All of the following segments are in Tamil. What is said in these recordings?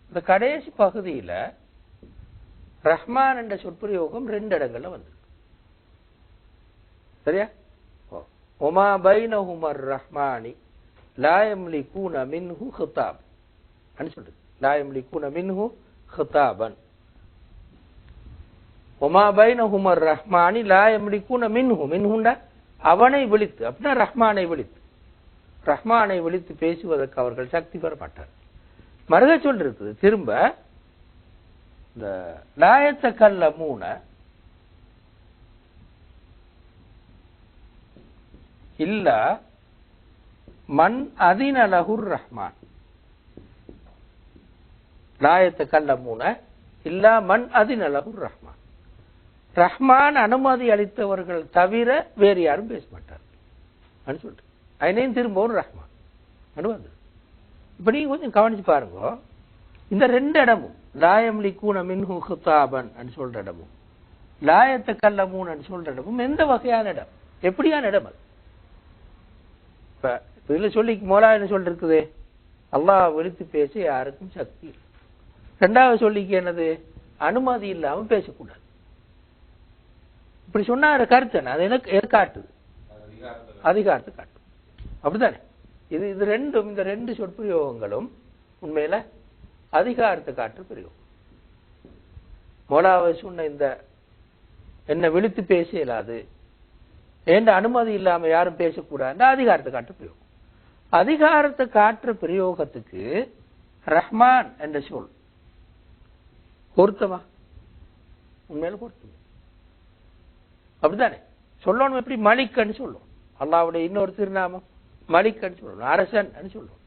இந்த கடைசி பகுதியில ரஹ்மான் என்ற சொற்பிரயோகம் 2 இடங்கள்ல வந்து. சரியா? ஒமா பைனஹுமர் ரஹ்மானி லா யம்லிகூன மின்ஹு ஹிதாப் அப்படி சொல்றது. லா யம்லிகூன மின்ஹு ஹிதாபன். ஒமா பைனஹுமர் ரஹ்மானி லா யம்லிகூன மின்ஹு. மின்ஹுண்டா அவனை விழித்து, அப்படின்னா ரஹ்மானை விழித்து, ரஹ்மானை விழித்து பேசுவதற்கு அவர்கள் சக்தி பெற மாட்டார். மறுக சொல் இருக்குது திரும்ப, இந்த லாயத்தகல்லமூன இல்லா மன் அதின லஹுர் ரஹ்மான். லாயத்தகல்லமூன இல்லா மன் அதின லஹுர் ரஹ்மான். ரஹ்மான் அனுமதி அளித்தவர்கள் தவிர வேறு யாரும் பேச மாட்டார் சொல்லிட்டு அதனையும் திரும்ப ஒரு ரஹ்மான் அனுமதி. இப்ப நீங்க கொஞ்சம் கவனிச்சு பாருங்க, இந்த 2 இடமும் லாயம்லிகூன மின்ஹு ஹிதாபன் சொல்ற இடமும் லாயத்தகல்லமூன் சொல்ற இடமும் எந்த வகையான இடம், எப்படியான இடம் அது? இப்ப இதுல சொல்லி மோலா என்ன சொல்லிருக்குது, அல்லாஹ் விழித்து பேச யாருக்கும் சக்தி இல்லை. 2வது சொல்லிக்கு என்னது, அனுமதி இல்லாம பேசக்கூடாது. இப்படி சொன்னா கருத்து என்ன, அது எனக்கு காட்டுது, அதிகாரத்தை காட்டும். அப்படித்தானே? இது ரெண்டும், இந்த 2 சொற்பிரயோகங்களும் உண்மையில அதிகாரத்தை காட்டுற பிரயோகம். மோலாவை சொன்ன இந்த என்ன விழித்து பேச இயலாது, என்ற அனுமதி இல்லாம யாரும் பேசக்கூடாது, அதிகாரத்தை காட்டுற பிரயோகம். அதிகாரத்தை காட்டுற பிரயோகத்துக்கு ரஹ்மான் என்ற சொல் பொருத்தமா? உண்மையில பொருத்தமா? அப்படித்தானே சொல்லணும். எப்படி மலிக்னு சொல்லும், அல்லாஹ்வுடைய இன்னொரு திருநாமம் மலிக்னு சொல்லணும், அரசன் சொல்லுவோம்,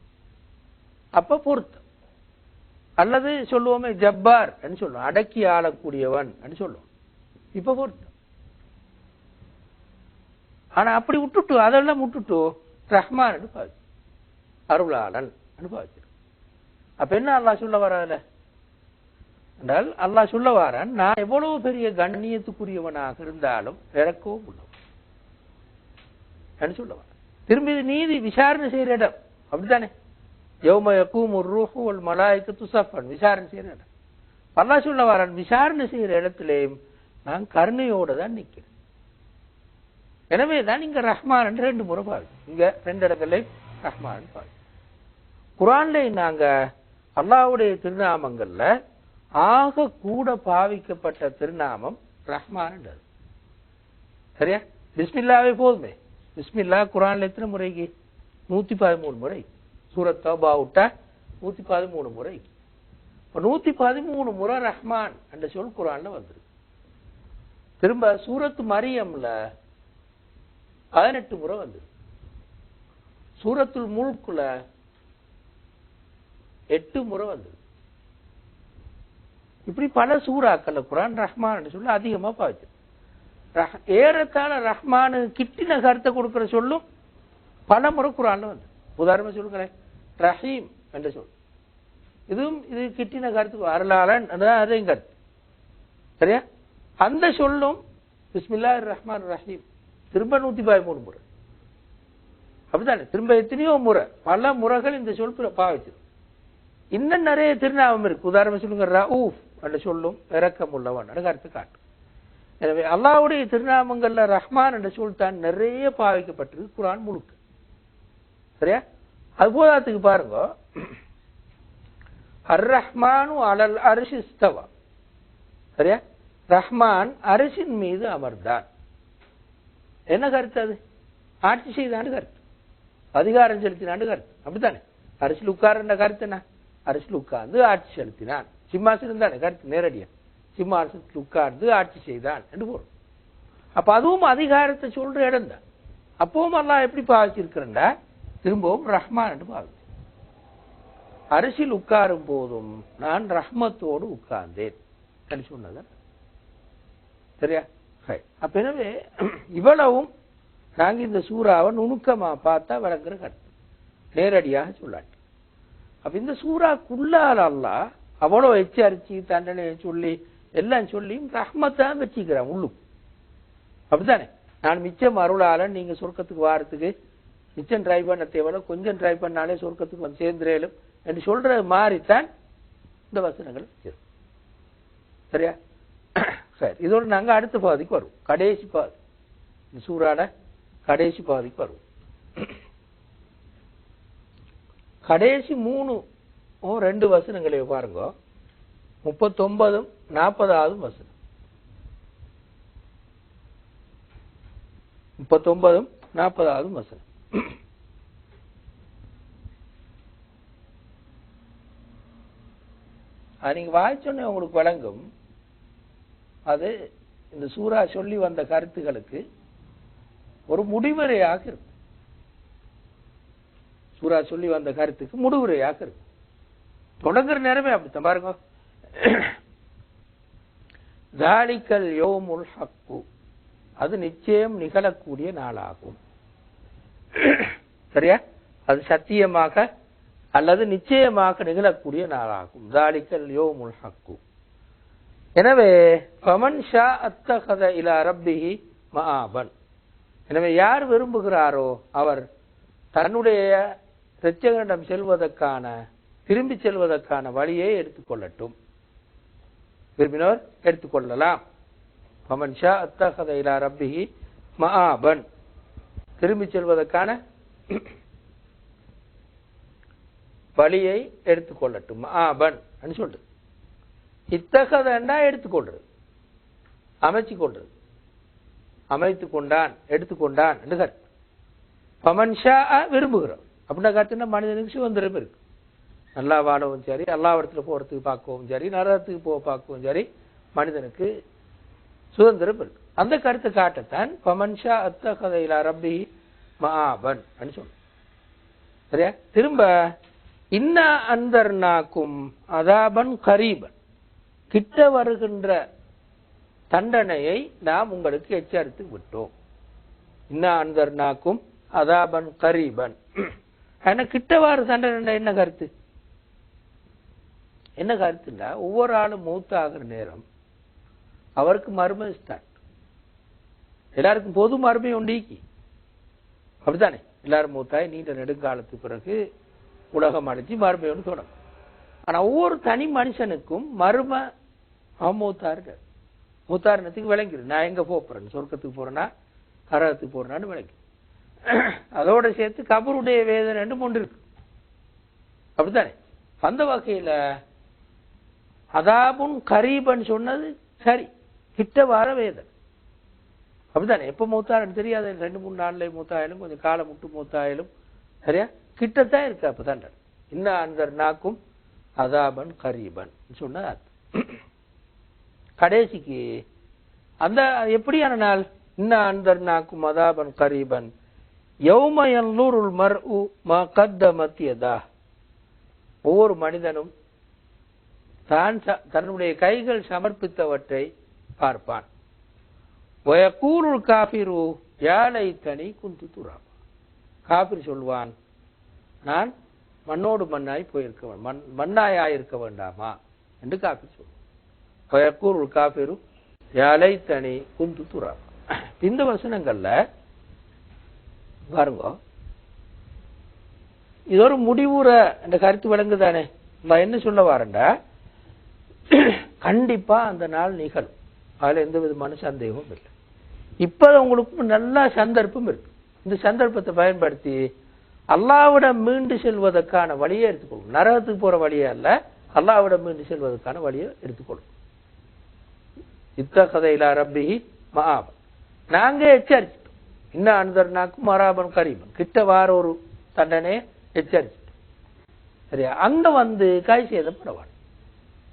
அப்ப பொருத்தம். அல்லது சொல்லுவோமே ஜப்பார் சொல்லுவோம், அடக்கி ஆளக்கூடியவன் சொல்லுவோம், இப்ப பொருத்தம். ஆனா அப்படி விட்டுட்டு, அதெல்லாம் விட்டுட்டு ரஹ்மான் பாவி, அருளாளன் பாவிச்சிரு. அப்ப என்ன அல்லாஹ் சொல்ல வராதுல என்றால், அல்லாஹ் சொல்ல வாரான், நான் எவ்வளவு பெரிய கண்ணியத்துக்குரியவனாக இருந்தாலும் இறக்கவும் உள்ளவன் சொல்ல வாரான். திரும்பி நீதி விசாரணை செய்யற இடம், அப்படித்தானே? யௌம யகூமுர் ரூஹு வல் மலாயிகத்து ஸஃபன், விசாரணை செய்யற இடம். அல்லாஹ் சொல்ல வாரான், விசாரணை செய்யற இடத்திலேயும் நான் கருணையோட தான் நிற்கிறேன். எனவே தான் இங்க ரஹ்மான் 2 முறை பாவி, இங்க 2 இடங்களையும் ரஹ்மான் பாவி. குர்ஆன்ல நாங்க அல்லாஹ்வுடைய திருநாமங்கள்ல ஆக கூட பாவிக்கப்பட்ட திருநாமம் ரஹ்மான். சரியா? பிஸ்மில்லாவே போதுமே. பிஸ்மில்லா குர்ஆன்ல எத்தனை முறைக்கு? 113 முறை. சூரத் தௌபா விட்டா 113 முறை. 113 முறை ரஹ்மான் என்ற சொல் குர்ஆன்ல வந்துருக்கு. திரும்ப சூரத்து மரியம்ல 18 முறை வந்துருக்கு. சூரத்துல் முல்க்ல 8 முறை வந்துருக்கு. இப்படி பல சூறாக்கள் குர்ஆன் ரஹ்மான் சொல்லி அதிகமா பாவிச்சு. ஏறத்தாழ ரஹ்மானு கிட்டின கருத்தை கொடுக்கிற சொல்லும் பல முறை குர்ஆன்ல வந்து. உதாரணமா சொல்லுங்களேன், ரஹீம் என்ற சொல், இதுவும் இது கிட்டின கருத்து, அருளாளன் அதையும் கருத்து. சரியா? அந்த சொல்லும் பிஸ்மில்லாஹிர் ரஹ்மான் ரஹீம் திரும்ப 113 முறை. அப்படித்தானே? திரும்ப எத்தனையோ முறை, பல முறைகள் இந்த சொல் பாவிச்சு. இன்னும் நிறைய திருநாமம் இருக்கு. உதாரணம் சொல்லுங்க, ரவுஃப் என்ற சொல்லும் இரக்கம் உள்ளவன் கருத்து காட்டும். எனவே அல்லாஹ்வுடைய திருநாமங்கள்ல ரஹ்மான் என்ற சொல் தான் நிறைய பாவிக்கப்பட்டிருக்கு குர்ஆன் முழுக்க. சரியா? அது போதாத்துக்கு பாருங்க, அர் ரஹ்மானு அலல் அர்ஷி இஸ்தவா. சரியா? ரஹ்மான் அரிசின் மீது அமர்ந்தான். என்ன கருத்து? அது ஆட்சி செய்தான்னு கருத்து, அதிகாரம் செலுத்தினான்னு கருத்து. அப்படித்தானே? அரிசியில் உட்கார்ந்த கருத்து என்ன? அரசில் உட்கார்ந்து ஆட்சி செலுத்தினான். சிம்மாசனம் தானே கருத்து, நேரடியா சிம்மாசனத்தில் உட்கார்ந்து ஆட்சி செய்தான் என்று பொருள். அப்ப அதுவும் அதிகாரத்தை சொல்ற இடம் தான். அப்பவும் அல்லாஹ் எப்படி பாவிச்சிருக்கிறா, திரும்பவும் ரஹ்மான் என்று பாவிச்சு. அரசில் உட்காரும் போதும் நான் ரஹ்மத்தோடு உட்கார்ந்தேன் என்று சொன்னதான். சரியா? அப்ப எனவே இவ்வளவும் நாங்க இந்த சூறாவை நுணுக்கமா பார்த்தா விளங்குற கருத்து, நேரடியாக சொல்லாட்டு. அப்ப இந்த சூறாக்குள்ளால் அல்லாஹ் அவ்வளவு எச்சரிச்சு தண்டனையை சொல்லி எல்லாம் சொல்லியும் ரஹ்மத்தான் வச்சுக்கிறான் உள்ளுக்கு. அப்படித்தானே? நான் மிச்சம் அருளாளன், நீங்க சொர்க்கத்துக்கு வாரத்துக்கு மிச்சம் ட்ரை பண்ண தேவையில்ல, கொஞ்சம் ட்ரை பண்ணாலே சொர்க்கத்துக்கு வந்து சேர்ந்துரேலும் என்று சொல்றது மாறித்தான் இந்த வசனங்கள் இருக்கும். சரியா? சரி, இதோட நாங்க அடுத்த பாதிக்கு வருவோம். கடைசி பாதி, இந்த சூறாட கடைசி பாதிக்கு வருவோம். கடைசி 3 வசனங்களை பாருங்க. 39 40 வசனம். 39 40 வசனம். நீங்க வாய்ச்சோன்னே உங்களுக்கு வழங்கும். அது இந்த சூரா சொல்லி வந்த கருத்துகளுக்கு ஒரு முடிவுரையாக இருக்கும். சூரா சொல்லி வந்த கருத்துக்கு முடிவுரையாக இருக்கும். தொடங்குற நேரமே அப்படித்தான் பாருங்க. தாலிக்கல் யௌமுல் ஹக்கு, அது நிச்சயம் நிகழக்கூடிய நாளாகும். சரியா? அது சத்தியமாக அல்லது நிச்சயமாக நிகழக்கூடிய நாளாகும். தாலிக்கல் யௌமுல் ஹக்கு. எனவே ஃபமன் ஷா அத்தகத இலா ரப்பிஹி மஆபன், எனவே யார் விரும்புகிறாரோ அவர் தன்னுடைய இரட்சகனிடம் செல்வதற்கான, திரும்பி செல்வதற்கான வழியை எடுத்துக்கொள்ளட்டும். விரும்பினோர் எடுத்துக்கொள்ளலாம். ஃபமன் ஷா அத்தகத இலா ரப்பிஹி மஆபன், திரும்பி செல்வதற்கான வழியை எடுத்துக்கொள்ளட்டும். மஆபன் சொல்றது இத்தகதண்டா எடுத்துக்கொள்றது, அமைச்சு கொள்றது, அமைத்து கொண்டான், எடுத்துக்கொண்டான் என்று கருத்து. ஃபமன் ஷா விரும்புகிறோம் அப்படின்னா கருத்துனா மனிதனுக்கு சுதந்திரம் இருக்கு. நல்லா வாழவும் சரி, அல்லாஹ்விடத்துல போறதுக்கு பார்க்கவும் சரி, நரகத்துக்கு போக பார்க்கவும் சரி, மனிதனுக்கு சுதந்திரம் இருக்கு. அந்த கருத்தை காட்டத்தான் ஃபமன் ஷா அத்தகத இலா ரப்பிஹி மஆபன் சொல்றோம். சரியா? திரும்ப இன்னா அன்தர்னாக்கும் அதாபன் கரீபன், கிட்ட வருகின்ற தண்டனையை நாம் உங்களுக்கு எச்சரித்து விட்டோம். இன்னா அன்தர்னாக்கும் அதாபன் கரீபன், கிட்ட வர தண்டனை என்ன கருத்து? என்ன கருத்துன்னா, ஒவ்வொரு ஆளும் மூத்தாகிற நேரம் அவருக்கு மர்ம ஸ்டார்ட். எல்லாருக்கும் பொது மர்மை உண்டீக்கி, அப்படித்தானே? எல்லாரும் மூத்தாய் நீண்ட நெடுங்காலத்துக்கு பிறகு உலகம் அடைச்சி மர்மையோடு தொடங்கும். ஆனா ஒவ்வொரு தனி மனுஷனுக்கும் மர்ம மூத்தாரு மூத்தாரணத்துக்கு விளங்கிடும். நான் எங்க போறேன், சொர்க்கத்துக்கு போறேன்னா நரகத்துக்கு போறேன்னு விளங்கி, அதோட சேர்த்து கபருடைய வேதனை ஒன்று இருக்கு. அப்படித்தானே? அந்த வகையில அதாபுன் கரீபன் சொன்னது சரி, கிட்ட வர வேதனை. அப்படித்தானே? எப்ப மூத்தாருன்னு தெரியாது, 2-3 நாள்ல மூத்தாயிலும், கொஞ்சம் காலம் முட்டு மூத்தாயிலும், சரியா? கிட்டத்தான் இருக்கு. அப்பதான் இன்ன அந்த நாக்கும் அதாபன் கரீபன் சொன்ன கடைசிக்கு அந்த எப்படியான நாள்? இன்ன அந்த நாக்கும் அதாபன் கரீபன் யௌம யன்லுருல் மர்உ மா கத்தமத் யதாஹ், ஒவ்வொரு மனிதனும் தான் தன்னுடைய கைகள் சமர்ப்பித்தவற்றை பார்ப்பான். வயகூலுல் காஃபிரு யா லைத்தனி குன்து துராபா, காஃபிர் சொல்வான், நான் மண்ணோடு மண்ணாய் போயிருக்க, மண்ணாயிருக்க வேண்டாமா என்று காஃபிர் சொல்வான். வயகூலுல் காஃபிரு யா லைத்தனி குன்து துராபா. இந்த வசனங்கள்ல பாருங்க, இது ஒரு முடிவுற இந்த கருத்து விளங்குதானே? நான் என்ன சொல்ல வரேன்டா, கண்டிப்பா அந்த நாள் நிகழும், அதுல எந்த விதமான சந்தேகமும் இல்லை. இப்ப உங்களுக்கு நல்ல சந்தர்ப்பம் இருக்கு. இந்த சந்தர்ப்பத்தை பயன்படுத்தி அல்லாஹ்விடம் மீண்டு செல்வதற்கான வழியை எடுத்துக்கொள்ளும். நரகத்துக்கு போற வழியே அல்ல, அல்லாஹ்விடம் மீண்டு செல்வதற்கான வழியை எடுத்துக்கொள்ளும். இத்தகத இலா ரப்பிஹி மஆபன், நாங்க எச்சரிச்சிட்டோம். இன்னும் அன்தர்னாக்கும் மராபன் கரீபன், கிட்ட வார ஒரு தண்டனையை எச்சரிச்சிட்டோம். சரியா? அங்க வந்து கை சேதப்படவான்,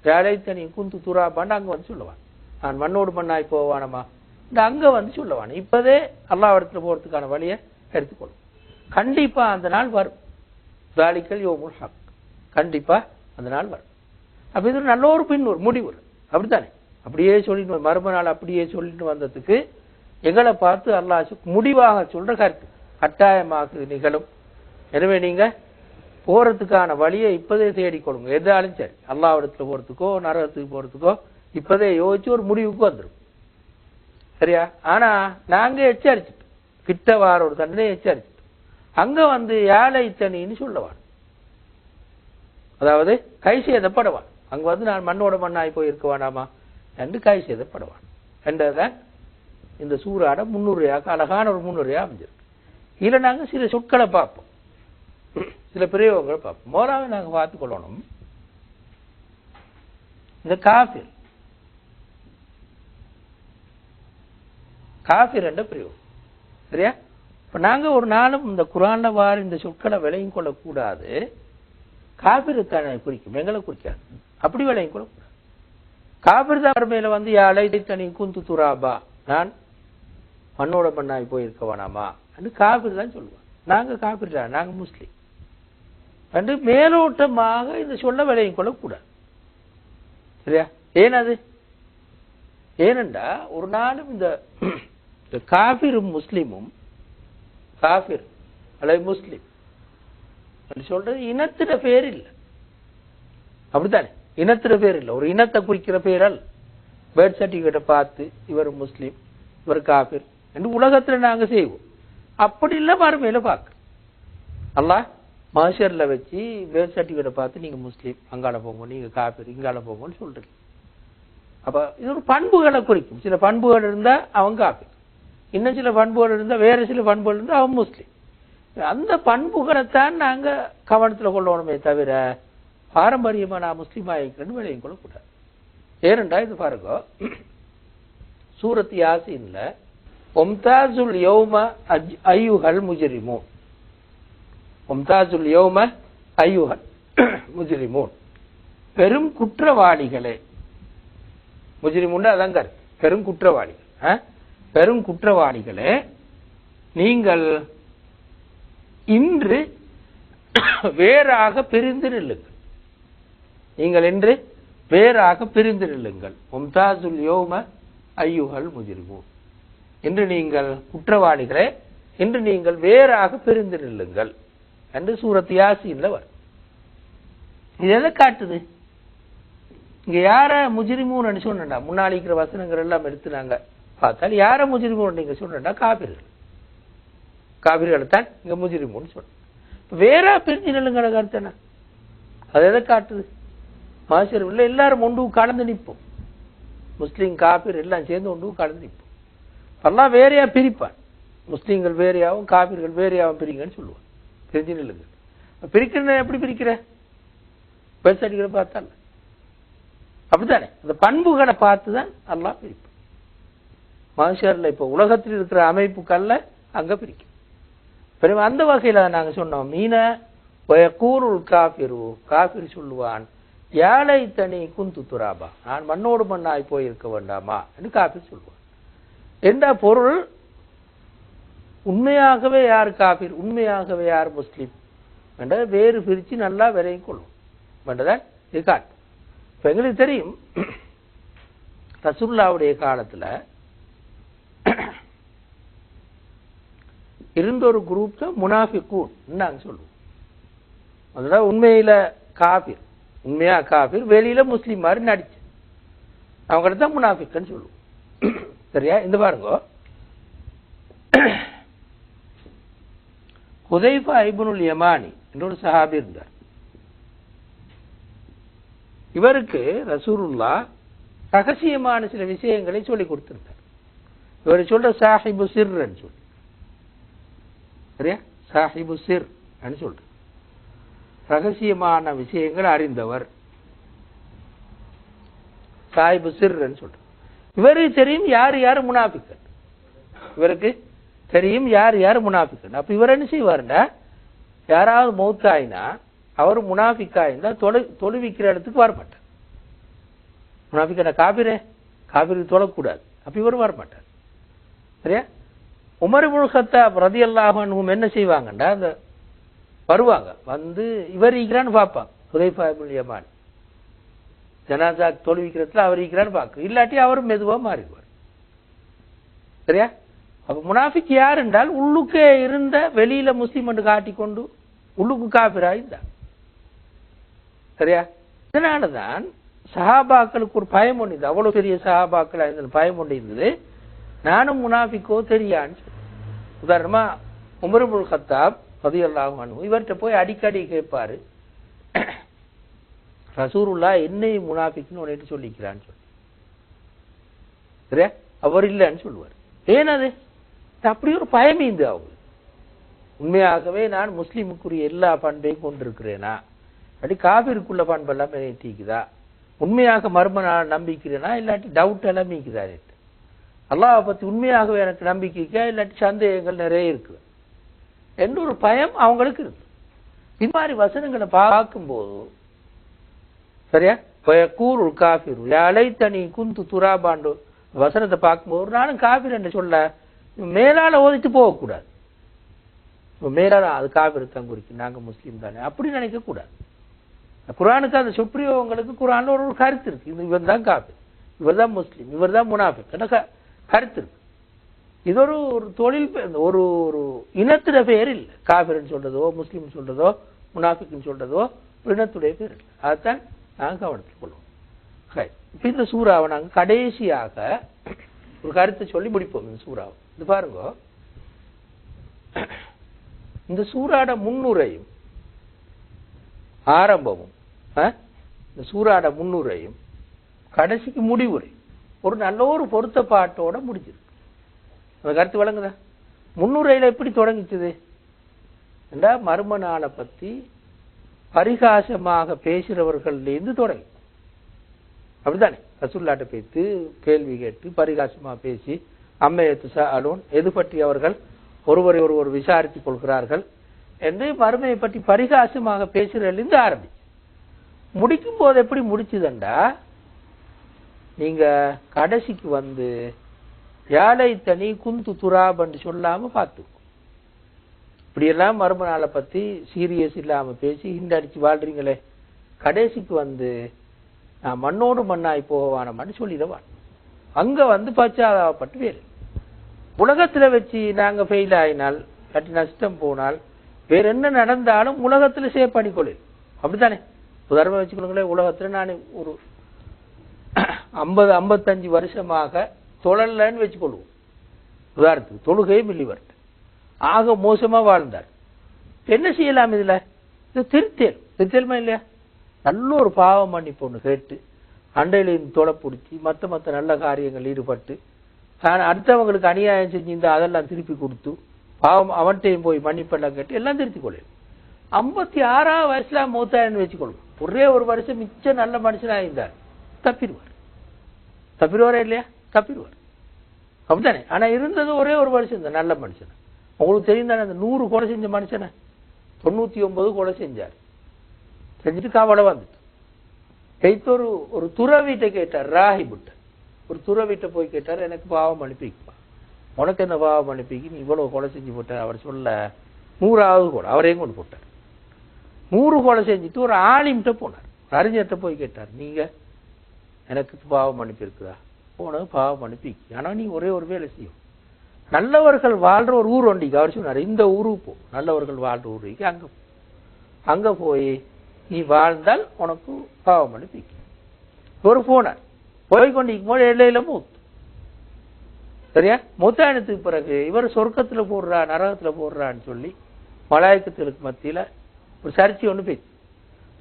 வேலைத்தனி குந்து துராபான்னு அங்க வந்து சொல்லுவான். நான் மண்ணோடு மண்ணாய் போவானமா, இந்த அங்க வந்து சொல்லுவான். இப்பதே அல்லாஹ்விடத்துல போறதுக்கான வழியை எடுத்துக்கொள்ளும். கண்டிப்பா அந்த நாள் வரும். தாலிக்கல் யௌமுல் ஹக், கண்டிப்பா அந்த நாள் வரும். அப்ப இது நல்ல ஒரு பின்னூர் முடிவு, அப்படித்தானே? அப்படியே சொல்லிட்டு மறும நாள் அப்படியே சொல்லிட்டு வந்ததுக்கு எங்களை பார்த்து அல்லாஹ் முடிவாக சொல்ற கருத்து கட்டாயமாக நிகழும். எனவே நீங்க போறதுக்கான வழியை இப்பதே தேடிக்கொள்ளுங்க. எதாலும் சரி, அல்லாஹ்விடத்துல போறதுக்கோ நரகத்துக்கு போறதுக்கோ இப்பதே யோசிச்சு ஒரு முடிவுக்கு வந்துடும். சரியா? ஆனா நாங்க எச்சரிச்சிட்டோம், கிட்ட வார ஒரு தண்டனை எச்சரிச்சிட்டோம். அங்க வந்து ஏழை தனின்னு சொல்லவான், அதாவது கை சேதப்படவான். அங்க வந்து நான் மண்ணோட மண்ணாய் போய் இருக்க வேண்டாமா என்று கைது செய்யப்படுவான் என்றதான் இந்த சூறாட முன்னுரையாக அழகான ஒரு முன்னுரையா அமைஞ்சிருக்கு. இதுல நாங்க சில சொற்களை பார்ப்போம், சில பிரயோகங்களை பார்ப்போம். முதலாவது நாங்க பார்த்துக் கொள்ளணும் இந்த காஃபிர் என்ற பிரயோகம். சரியா? இப்ப நாங்க ஒரு நாளும் இந்த குர்ஆன்ல வார இந்த சொற்களை விளங்கிக் கொள்ளக்கூடாது. காஃபிருக்கான குறிக்கும், எங்களை குறிக்காது. அப்படி விளங்கிக் கொள்ளக்கூடாது. காஃபிர் தான் மேல வந்து யாழை தனி குந்து துராபா, நான் மண்ணோட மண்ணாய் போயிருக்க வேணாமா என்று காஃபிர் தான் சொல்லுவான். நாங்க காஃபிர் தான், நாங்க முஸ்லீம் என்று மேலோட்டமாக இந்த சொல்ல விளங்கிக் கொள்ளக்கூடாது. சரியா? ஏனது? ஏனென்றா ஒரு நாளும் இந்த காஃபிரும் முஸ்லீமும், காஃபிர் அல்லது முஸ்லீம் சொல்றது இனத்திட பேர் இல்லை. அப்படித்தானே? இனத்திட பேர் இல்லை, ஒரு இனத்தை குறிக்கிற பேரல். பேர்த் சர்டிபிகேட்டை பார்த்து இவர் முஸ்லீம் இவர் காஃபிர் என்று உலகத்துல நாங்க செய்வோம். அப்படி இல்லை மறுமையில பார்க்க அல்லாஹ் மஹ்ஷர்ல வச்சு பேர்த் சர்டிபிகேட்டை பார்த்து நீங்க முஸ்லீம் அங்கால போங்க, நீங்க காஃபிர் இங்கால போங்கன்னு சொல்றீங்க. அப்ப இது ஒரு பண்புகளை குறிக்கும். சில பண்புகள் இருந்தா அவன் காஃபிர், இன்னும் சில பண்புகள் இருந்தா வேற சில பண்புகள் இருந்தா அவன் முஸ்லீம். அந்த பண்புகளைத்தான் நாங்க கவனத்துல கொள்ளணுமே தவிர பாரம்பரியமா நான் முஸ்லீம் ஆகிக்கிறேன்னு விளையும் கொள்ளக்கூடாது. ஏனென்றா இது பாருங்க, சூரத் யாசீன்ல ஒம்தாசுல் யௌம அய்யுஹல் முஜ்ரிமூன், ஒம்தாசுல் யௌம அய்யுஹல் முஜ்ரிமூன், பெரும் குற்றவாளிகளே. முஜ்ரிமூன் அதாங்க பெரும் குற்றவாளிகள். பெரும் குற்றவாளிகளே, நீங்கள் இன்று வேறாக பிரிந்து நில்லுங்கள். நீங்கள் இன்று வேறாக பிரிந்து நில்லுங்கள். மும்தாசுல் யௌம அய்யுஹல் முஜ்ரிமூன், இன்று நீங்கள் குற்றவாளிகளே, இன்று நீங்கள் வேறாக பிரிந்து நில்லுங்கள் என்று சூரத் யாசீன்ல வரும். இது எதை காட்டுது? இங்க யார முஜ்ரிமூன் சொன்னா, முன்னாடி இருக்கிற வசனங்கள் எல்லாம் எடுத்து நாங்க பார்த்தால் யார முஜ்ரிமூன் நீங்க சொன்னா காபிர்கள், காபிர்களை தான் இங்க முஜ்ரிமூன் சொல்ற. வேற பிரிஞ்சு நில்லுங்கிற கருத்து என்ன? அது எதை காட்டுது? மாஷர் இல்லை, எல்லாரும் ஒன்று கலந்து நிற்போம். முஸ்லீம் காபிர் எல்லாம் சேர்ந்து ஒன்று கலந்து நிற்போம். எல்லாம் வேறையா பிரிப்பான். முஸ்லீம்கள் வேறையாவும் காபிர்கள் வேறையாவும் பிரிங்கன்னு சொல்லுவான். பிரிஞ்சு நில்லுங்க. பிரிக்கிற எப்படி பிரிக்கிற? பெருசடிகளை பார்த்தால அப்படித்தானே? அந்த பண்புகளை பார்த்துதான் எல்லாம் பிரிப்பான். மாஷர்ல இப்ப உலகத்தில் இருக்கிற அமைப்புக்கல்ல அங்க பிரிக்கும். அந்த வகையில நாங்க சொன்னோம், மீன வயக்கூருல் காபிரு, காபிர் சொல்லுவான், யாழை தனி குந்து துராபா, நான் மண்ணோடு மண்ணாய் போயிருக்க வேண்டாமா என்று காபிர் சொல்லுவான். என்ற பொருள், உண்மையாகவே யார் காபிர், உண்மையாகவே யார் முஸ்லீம் என்ற வேறு பிரிச்சு நல்லா விலையும் கொள்ளும் என்றதான் இது காட்டும். இப்ப எங்களுக்கு தெரியும், ரசூலுல்லாஹ்வுடைய காலத்துல இருந்த ஒரு குரூப் தான் முனாஃபிகூன் நாங்க சொல்லுவோம். அதனால உண்மையில காபிர், உண்மையா காபிர், வெளியில முஸ்லீம் மாதிரி நடிச்சு அவங்க தான் முனாஃபிக்னு சொல்லுவோம். சரியா? இந்த பாருங்க, ஹுதைஃபா இப்னுல் யமானி என்ற ஒரு சஹாபி இருந்தார். இவருக்கு ரசூலுல்லாஹ் ரகசியமான சில விஷயங்களை சொல்லி கொடுத்திருந்தார். இவர் சொல்ற சாஹிபு சிர்ன்னு சொல்லி, சரியா? சாஹிபு சிர் சொல்ற ரகசியமான விஷயங்கள் அறிந்தவர், சாஹிபு சிர் சொல்ற. இவருக்கு தெரியும் யார் யார் முனாஃபிக்கன், இவருக்கு தெரியும் யார் யார் முனாஃபிக்கன். அப்ப இவர் என்ன செய்வாருன்னா, யாராவது மௌத்தாயினா அவர் முனாஃபிக்காயிருந்தா தொழுவிக்கிற இடத்துக்கு வரமாட்டார். முனாஃபிக்கன காபிரே, காபிருக்கு தொழக்கூடாது, அப்ப இவர் வரமாட்டார். சரியா? உமர் இப்னு கத்தாப் ரலியல்லாஹு அன்ஹு என்ன செய்வாங்கண்டா, அந்த வருவாங்க வந்து இவர் இருக்கிறான்னு பார்ப்பாங்க. ஹுதைஃபா இப்னுல் யமான் ஜனாசா தொழுவிக்கிறதுல அவர் இருக்கிறான்னு பார்க்க, இல்லாட்டி அவர் மெதுவா மாறிடுவார். சரியா? அப்ப முனாஃபிக் யார் என்றால், உள்ளுக்கே இருந்த வெளியில முஸ்லீம் என்று காட்டிக்கொண்டு உள்ளுக்கு காபிரா இருந்தார். சரியா? இதனாலதான் சஹாபாக்களுக்கு ஒரு பயம் ஒன்று, அவ்வளவு பெரிய சஹாபாக்களா இருந்த பயம் ஒன்று இருந்தது, நானும் முனாஃபிக்கோ தெரியான்னு. உதாரணமா உமர் இப்னு கத்தாப் ரலியல்லாஹு அன்ஹு இவர்கிட்ட போய் அடிக்கடி கேட்பாரு, ரசூலுல்லாஹ் என்னை முனாஃபிக்னு உன்னிட்டு சொல்லிக்கிறான்னு சொல்லி சரியா அவர் இல்லைன்னு சொல்லுவார். ஏன் அது அப்படி ஒரு பயமீந்து அவங்க உண்மையாகவே நான் முஸ்லீமுக்குரிய எல்லா பண்பையும் கொண்டிருக்கிறேனா அப்படி காபிருக்குள்ள பண்பெல்லாம் தீக்குதா உண்மையாக மர்ம நான் நம்பிக்கிறேனா இல்லாட்டி டவுட் எல்லாம் மீக்குதா அல்லாஹ் பத்தி உண்மையாகவே எனக்கு நம்பிக்கைக்கா இல்லாட்டி சந்தேகங்கள் நிறைய இருக்கு என்ற ஒரு பயம் அவங்களுக்கு இருக்கு. இது மாதிரி வசனங்களை பார்க்கும்போது சரியா கூர் காஃபிர் அலைத்தனி குந்து துராபாண்டு வசனத்தை பார்க்கும்போது ஒரு நாளும் காஃபிர் என்று சொல்ல மேலால ஓதிட்டு போகக்கூடாது. மேலால அது காஃபிர் தான் குறிக்கும் நாங்க முஸ்லீம் தானே அப்படி நினைக்க கூடாது. குர்ஆனுக்கு அந்த சுப்ரியோங்களுக்கு குர்ஆன்ல ஒரு கருத்து இருக்கு. இவர் தான் காஃபிர் இவர் தான் முஸ்லீம் இவர் தான் முனாஃபிக் கருத்து இருக்கு. இது ஒரு தொழில் ஒரு ஒரு இனத்திட பேர் இல்லை. காஃபிர்னு சொல்றதோ முஸ்லீம் சொல்றதோ முனாஃபிக்னு சொல்றதோ இனத்துடைய பேர் இல்லை. அதுதான் நாங்கள் கவனத்தில் கொள்வோம். இப்ப இந்த சூறாவை நாங்கள் கடைசியாக ஒரு கருத்தை சொல்லி முடிப்போம். இந்த சூறாவை இது பாருங்க, இந்த சூறாட முன்னுரையும் ஆரம்பமும் இந்த சூறாட முன்னுரையும் கடைசிக்கு முடிவுரை ஒரு நல்ல ஒரு பொருத்த பாட்டோட முடிச்சிருக்கு. அந்த கருத்து வழங்குதா? முன்னுரையில எப்படி தொடங்கிச்சது என்றா மர்ம நாளை பத்தி பரிகாசமாக பேசுறவர்கள்லேருந்து தொடங்கி அப்படித்தானே ரசூலுல்லாஹ்ட்ட பேசி கேள்வி கேட்டு பரிகாசமாக பேசி அம்மையத்து அலோன் எது பற்றி அவர்கள் ஒருவரை ஒருவர் விசாரித்துக் கொள்கிறார்கள் என்று மறுமையை பற்றி பரிகாசமாக பேசுறதுலேருந்து ஆரம்பிச்சு முடிக்கும் போது எப்படி முடிச்சுதண்டா நீங்க கடைசிக்கு வந்து யாழை தனி குந்து துராபன்னு சொல்லாம பார்த்துக்கோ. இப்படியெல்லாம் மர்ம நாளை பத்தி சீரியஸ் இல்லாம பேசி ஹிண்டடிச்சு வாழ்றீங்களே கடைசிக்கு வந்து நான் மண்ணோடு மண்ணாய் போவானமான்னு சொல்லிடுவான். அங்க வந்து பச்சாதாபப்பட்டு வேறு உலகத்துல வச்சு நாங்க ஃபெயில் ஆயினால் கட்டி நஷ்டம் போனால் வேற என்ன நடந்தாலும் உலகத்துல சேவ் பண்ணிக்கொள்ளு அப்படித்தானே. உதாரணம் வச்சுக்கொள்ளுங்களேன், உலகத்துல நான் ஒரு 50-55 வருஷமாக தொழலன்னு வச்சுக்கொள்வோம். உதாரணத்துக்கு தொழுகையும் இல்லை வரட்டு ஆக மோசமா வாழ்ந்தார். என்ன செய்யலாம் இதுல? இது திருத்தேல்மா இல்லையா? நல்ல ஒரு பாவம் மன்னிப்பு ஒன்று கேட்டு அண்டையில இருந்து தொலை பிடிச்சி மற்ற நல்ல காரியங்கள் ஈடுபட்டு அடுத்தவங்களுக்கு அநியாயம் செஞ்சிருந்தா அதெல்லாம் திருப்பி கொடுத்து பாவம் அவன்கிட்டையும் போய் மன்னிப்பெல்லாம் கேட்டு எல்லாம் திருத்திக் கொள்ளும். 56ஆம் வயசுல மூத்தாயின்னு வச்சுக்கொள்ளும். ஒரே ஒரு வருஷம் மிச்சம் நல்ல மனுஷனா இருந்தார் தப்பிடுவாரா இல்லையா? தப்பிடுவார் அப்படித்தானே. ஆனா இருந்தது ஒரே ஒரு வருஷம் தான் நல்ல மனுஷன். உங்களுக்கு தெரியும் தானே அந்த 100 கொலை செஞ்ச மனுஷனை 99 கொலை செஞ்சார். செஞ்சுட்டு கவலை வந்துட்டு கைத்து ஒரு துறவீட்டை கேட்டார். ராஹிபுட்ட ஒரு துறவீட்டை போய் கேட்டார், எனக்கு பாவம் அனுப்பிக்குமா, உனக்கு என்ன பாவம் அனுப்பிக்கு, நீ இவ்வளவு கொலை செஞ்சு போட்டார். அவர் சொல்ல 100ஆவது கொலை அவரையும் கொண்டு போட்டார். 100 கொலை செஞ்சுட்டு ஒரு ஆலிம்கிட்ட போனார். அறிஞர்கிட்ட போய் கேட்டார், நீங்க எனக்கு பாவம் அனுப்பியிருக்குதா? போனது பாவம் அனுப்பிக்கு, ஆனா நீ ஒரே ஒரு வேலை செய்யும், நல்லவர்கள் வாழ்ற ஒரு ஊர் ஒண்டிக்கு. அவர் சொன்னார், இந்த ஊருக்கு போ, நல்லவர்கள் வாழ்ற ஊருக்கு அங்க போய் நீ வாழ்ந்தால் உனக்கு பாவம் அனுப்பிக்கு. ஒரு போனார் போய்கொண்டிருக்கும் போது எல்லையில மூத்து சரியா. மூத்தாயினத்துக்கு பிறகு இவர் சொர்க்கத்துல போடுறா நரகத்துல போடுறான்னு சொல்லி மலாய்க்கத்துக்கு மத்தியில ஒரு சர்ச்சை ஒண்ணு பேச்சு.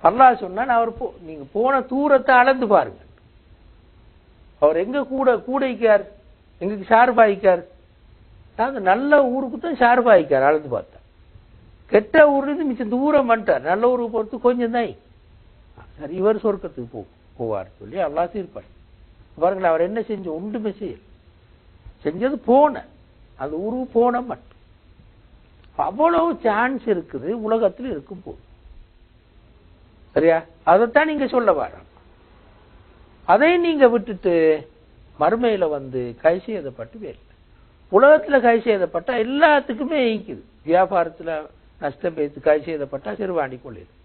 அல்லாஹ் சொன்னான், அவர் நீங்க போன தூரத்தை அளந்து பாருங்க. அவர் எங்க கூடைக்கார் எங்களுக்கு சார்பாய்க்கார், நாங்க நல்ல ஊருக்கு தான் சார்பாய்க்கார். அளந்து பார்த்தா கெட்ட ஊர்லேருந்து மிச்சம் தூரம் பண்ணிட்டார். நல்ல ஊருக்கு பொறுத்து கொஞ்சம் தான் சரி இவர் சொர்க்கத்துக்கு போவார் சொல்லி அல்லாஹ் தீர்ப்பார். பாருங்கள், அவர் என்ன செஞ்ச ஒன்றுமே செய்யல, செஞ்சது போன அந்த ஊருக்கு போன மட்டும். அவ்வளவு சான்ஸ் இருக்குது உலகத்தில் இருக்கும் போது சரியா. அதைத்தான் நீங்க சொல்ல வர. அதை நீங்க விட்டுட்டு மறுமையில வந்து கை செய்யப்பட்டு வேறு உலகத்துல கை செய்யப்பட்டா எல்லாத்துக்குமே ஈக்குது. வியாபாரத்துல நஷ்டம் பேசி கை செய்யப்பட்டா சிறுவாண்டி கொள்ளிடும்.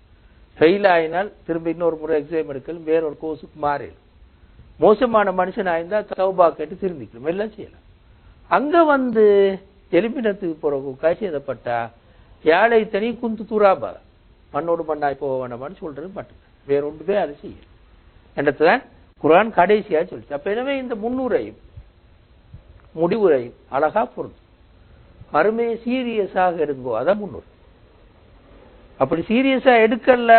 ஃபெயில் ஆயினால் திரும்ப இன்னொரு முறை எக்ஸாம் எடுக்கலும், வேறொரு கோர்ஸுக்கு மாறிடும். மோசமான மனுஷன் ஆயிருந்தா தௌபா கேட்டு திரும்பிக்கணும், எல்லாம் செய்யலாம். அங்க வந்து எலும்பினத்துக்கு பிறகு கை செய்யப்பட்டா யாழை தனி குந்து தூராபா மண்ணோடு மண்ணாய் போக வேண்டாமான்னு சொல்றது மட்டும், வேற ஒன்றுமே அதை செய்ய என்றதுதான் குர்ஆன் கடைசியா சொல்லிச்சு. அப்ப எனவே இந்த முன்னுரையும் முடிவுரையும் அழகா பொருந்தும். மறுமையை சீரியஸாக எடுங்கோ, அதான் முன்னுரை. அப்படி சீரியஸா எடுக்கல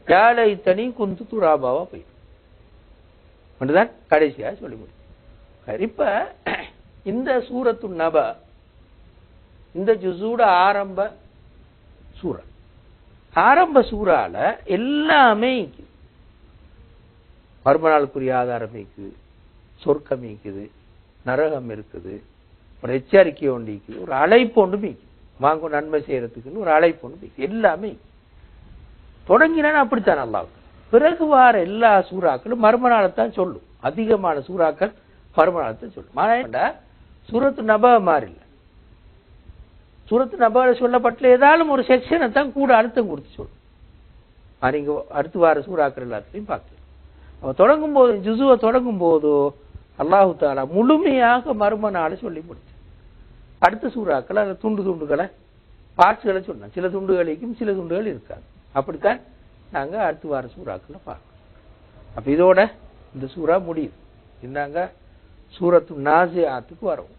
யாலை தனி குந்து துராபாவா போய் ஒன்றுதான் கடைசியாக சொல்லி முடியும். இப்ப இந்த சூரத்து நப இந்த ஜுசூட ஆரம்ப சூரா, ஆரம்ப சூறால எல்லாமே மறுமநாளுக்குரிய ஆதாரம் இருக்குது, சொர்க்கம் இருக்குது, நரகம் இருக்குது, ஒரு எச்சரிக்கை ஒன்று இருக்குது, ஒரு அழைப்பு ஒன்று மீக்கு வாங்க நன்மை செய்யறதுக்குன்னு ஒரு அழைப்பு ஒன்று மீக்கு எல்லாமே தொடங்கினா அப்படித்தான் அல்லாஹ். பிறகு வார எல்லா சூறாக்களும் மறுமநாளத்தான் சொல்லும். அதிகமான சூறாக்கள் மறுமநாளத்தான் சொல்லும். சூரத்து நப மாதிரி இல்லை. சூரத்து நப சொல்லப்பட்ட ஏதாலும் ஒரு செக்ஷனை தான் கூட அழுத்தம் கொடுத்து சொல்லும். நீங்க அடுத்து வார சூறாக்கள் எல்லாத்தையும் பார்க்கலாம். அவன் தொடங்கும் போது ஜுசுவை தொடங்கும் போதோ அல்லாஹு தாலா முழுமையாக மறுமநாளை சொல்லி முடிச்சு. அடுத்த சூறாக்கள் அந்த துண்டு துண்டுகளை பார்ட்ஸ்களை சொன்னோம். சில துண்டுகளுக்கும் சில துண்டுகள் இருக்காது. அப்படித்தான் நாங்க அடுத்து வார சூறாக்களை பார்க்கணும். அப்ப இதோட இந்த சூறா முடியுது. நாங்க சூரத்து நாசியாத்துக்கு வரோம்.